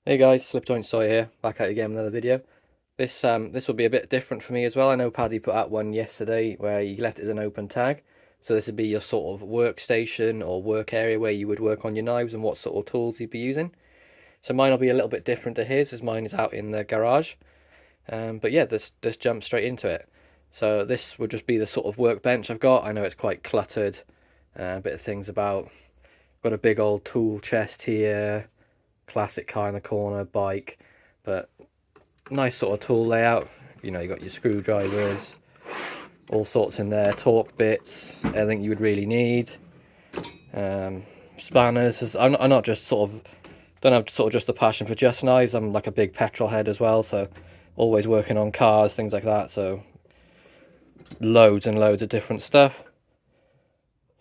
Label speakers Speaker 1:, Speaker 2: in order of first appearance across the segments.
Speaker 1: Hey guys, Slip Joint Soy here, back at it again with another video. This will be a bit different for me as well. I know Paddy put out one yesterday where he left it as an open tag. So this would be your sort of workstation or work area where you would work on your knives and what sort of tools you'd be using. So mine will be a little bit different to his, as mine is out in the garage. But yeah, let's jump straight into it. So this would just be the sort of workbench I've got. I know it's quite cluttered, a bit of things about. Got a big old tool chest here, classic car in the corner, bike, but nice sort of tool layout. You know, you got your screwdrivers, all sorts in there, torque bits, everything you would really need. Spanners. I'm not just sort of, don't have sort of just a passion for just knives. I'm like a big petrol head as well, so always working on cars, things like that. So loads and loads of different stuff.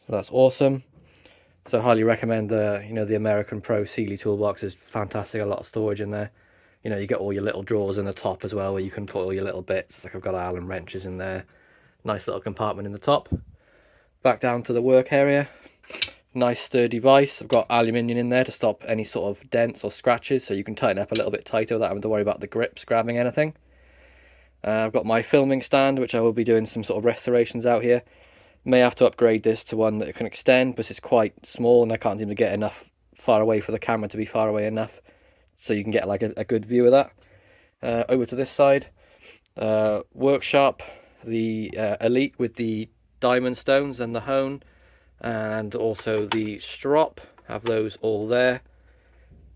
Speaker 1: So that's awesome. So highly recommend the American Pro Sealy toolbox. Is fantastic. A lot of storage in there. You know, you get all your little drawers in the top as well where you can put all your little bits. Like I've got Allen wrenches in there. Nice little compartment in the top. Back down to the work area. Nice sturdy vise. I've got aluminium in there to stop any sort of dents or scratches, so you can tighten up a little bit tighter without having to worry about the grips grabbing anything. I've got my filming stand, which I will be doing some sort of restorations out here. May have to upgrade this to one that can extend, but it's quite small and I can't seem to get enough far away for the camera to be far away enough so you can get like a good view of that. Over to this side, workshop, the Elite with the diamond stones and the hone, and also the strop, have those all there.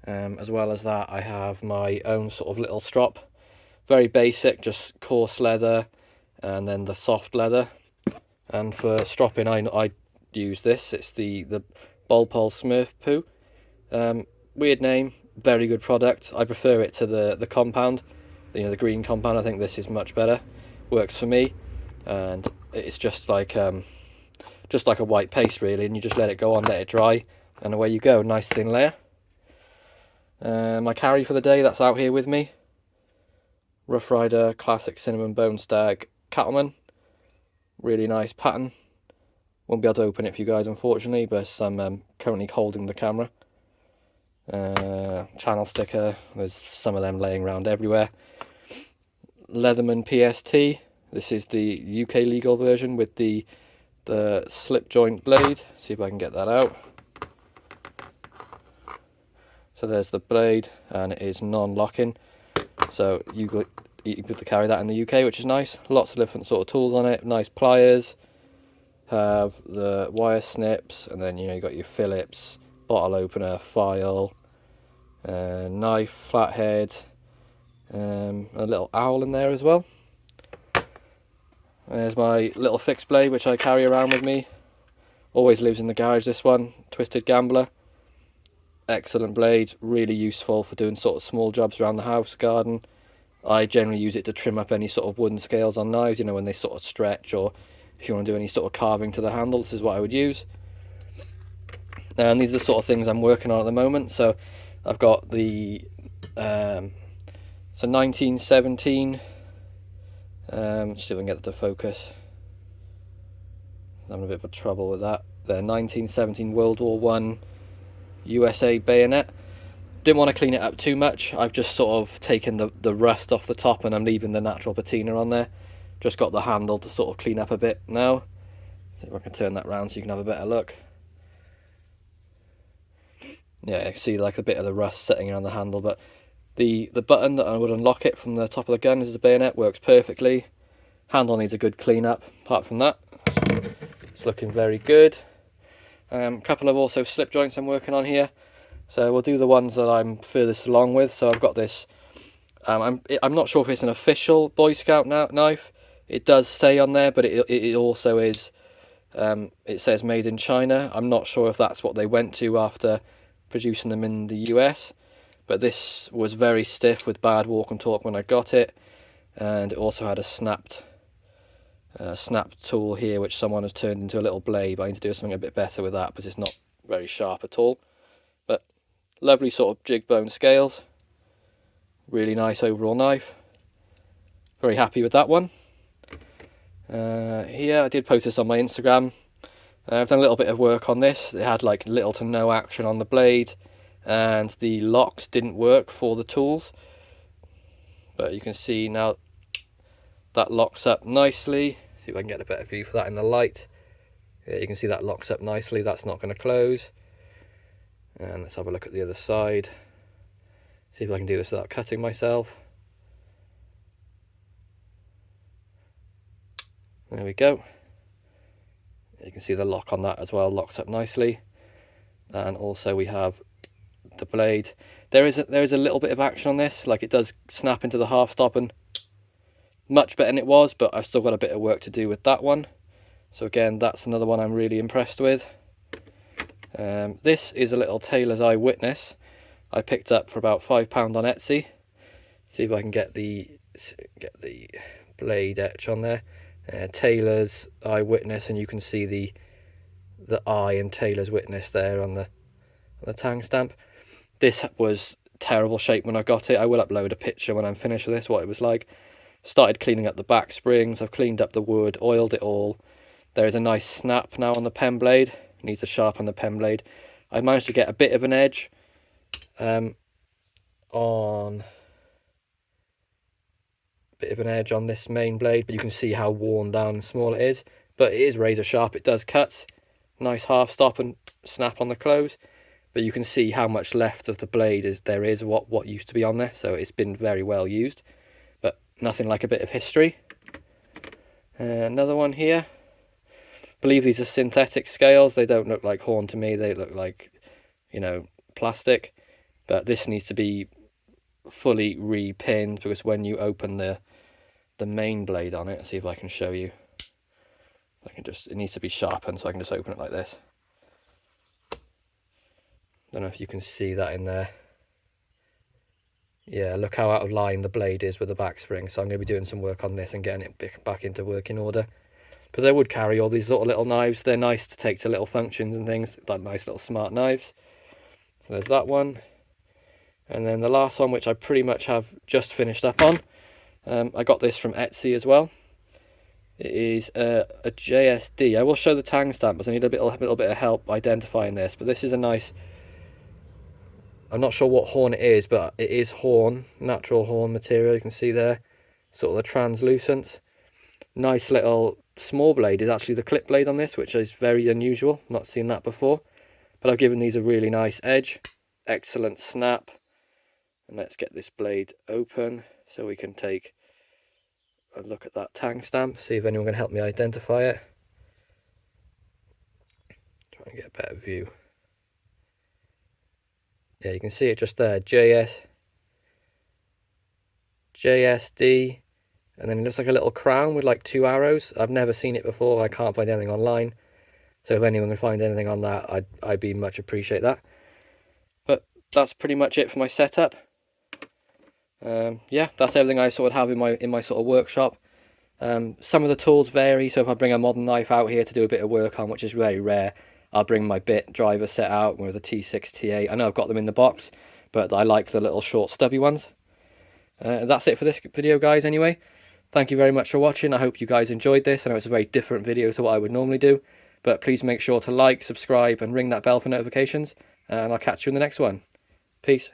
Speaker 1: As well as that, I have my own sort of little strop, very basic, just coarse leather and then the soft leather. And for stropping, I use this. It's the Bolpol Smurf Poo. Weird name, very good product. I prefer it to the compound, the green compound. I think this is much better. Works for me, and it's just like a white paste really, and you just let it go on, let it dry, and away you go. Nice thin layer. My carry for the day that's out here with me. Rough Rider Classic Cinnamon Bone Stag Cattleman. Really nice pattern. Won't be able to open it for you guys unfortunately, but I'm currently holding the camera. Channel sticker, there's some of them laying around everywhere. Leatherman PST, this is the UK legal version with the slip joint blade. See if I can get that out. So there's the blade, and it is non-locking, so you could carry that in the UK, which is nice. Lots of different sort of tools on it. Nice pliers, have the wire snips, and then you got your Phillips bottle opener, file, knife, flathead, a little owl in there as well. There's my little fixed blade which I carry around with me. Always lives in the garage, this one, Twisted Gambler. Excellent blade, really useful for doing sort of small jobs around the house, garden. I generally use it to trim up any sort of wooden scales on knives, when they sort of stretch, or if you want to do any sort of carving to the handle, this is what I would use. And these are the sort of things I'm working on at the moment. So I've got the 1917, let's see if I can get it to focus. I'm having a bit of trouble with that. The 1917 World War One USA bayonet. Didn't want to clean it up too much. I've just sort of taken the rust off the top and I'm leaving the natural patina on there. Just got the handle to sort of clean up a bit now. See if I can turn that round so you can have a better look. Yeah, you can see like a bit of the rust setting on the handle, but the button that I would unlock it from the top of the gun is the bayonet, works perfectly. Handle needs a good clean up. Apart from that, it's looking very good. Couple of also slip joints I'm working on here. So we'll do the ones that I'm furthest along with. So I've got this, I'm not sure if it's an official Boy Scout knife. It does say on there, but it also is, it says made in China. I'm not sure if that's what they went to after producing them in the US. But this was very stiff with bad walk and torque when I got it. And it also had a snapped tool here, which someone has turned into a little blade. But I need to do something a bit better with that because it's not very sharp at all. But lovely sort of jig bone scales. Really nice overall knife. Very happy with that one. Here, I did post this on my Instagram. I've done a little bit of work on this. It had like little to no action on the blade. and the locks didn't work for the tools, but you can see now that locks up nicely. See if I can get a better view for that in the light. Yeah, you can see that locks up nicely. That's not going to close. And let's have a look at the other side. See if I can do this without cutting myself. There we go. You can see the lock on that as well, locks up nicely. And also we have the blade. There is a little bit of action on this, like it does snap into the half stop, and much better than it was, but I've still got a bit of work to do with that one. So again, that's another one I'm really impressed with. This is a little tailor's eyewitness I picked up for about £5 on Etsy. See if I can get the blade etch on there. Tailor's eyewitness, and you can see the eye and tailor's witness there on the tang stamp. This was terrible shape when I got it. I will upload a picture when I'm finished with this, what it was like. Started cleaning up the back springs. I've cleaned up the wood, oiled it all. There is a nice snap now on the pen blade. Needs to sharpen the pen blade. I managed to get a bit of an edge on this main blade, but you can see how worn down and small it is. But it is razor sharp. It does cut. Nice half stop and snap on the close. But you can see how much left of the blade there is what used to be on there. So it's been very well used, but nothing like a bit of history. Another one here. I believe these are synthetic scales. They don't look like horn to me. They look like, you know, plastic. But this needs to be fully repinned, because when you open the main blade on it, see if I can show you. It needs to be sharpened, so I can just open it like this. Don't know if you can see that in there. Yeah, look how out of line the blade is with the back spring. So I'm going to be doing some work on this and getting it back into working order. Because I would carry all these little knives. They're nice to take to little functions and things, like nice little smart knives. So there's that one. And then the last one, which I pretty much have just finished up on. I got this from Etsy as well. It is a JSD. I will show the tang stamp, but I need a little bit of help identifying this. But this is a nice... I'm not sure what horn it is, but it is horn, natural horn material. You can see there, sort of the translucence. Nice little small blade is actually the clip blade on this, which is very unusual. Not seen that before. But I've given these a really nice edge. Excellent snap. And let's get this blade open so we can take a look at that tang stamp. See if anyone can help me identify it. Try and get a better view. Yeah, you can see it just there, JSD, and then it looks like a little crown with like 2 arrows. I've never seen it before. I can't find anything online. So if anyone can find anything on that, I'd be much appreciate that. But that's pretty much it for my setup. Yeah, that's everything I sort of have in my sort of workshop. Some of the tools vary, so if I bring a modern knife out here to do a bit of work on, which is very rare, I'll bring my bit driver set out with a T6, T8. I know I've got them in the box, but I like the little short stubby ones. That's it for this video, guys, anyway. Thank you very much for watching. I hope you guys enjoyed this. I know it's a very different video to what I would normally do, but please make sure to like, subscribe, and ring that bell for notifications, and I'll catch you in the next one. Peace.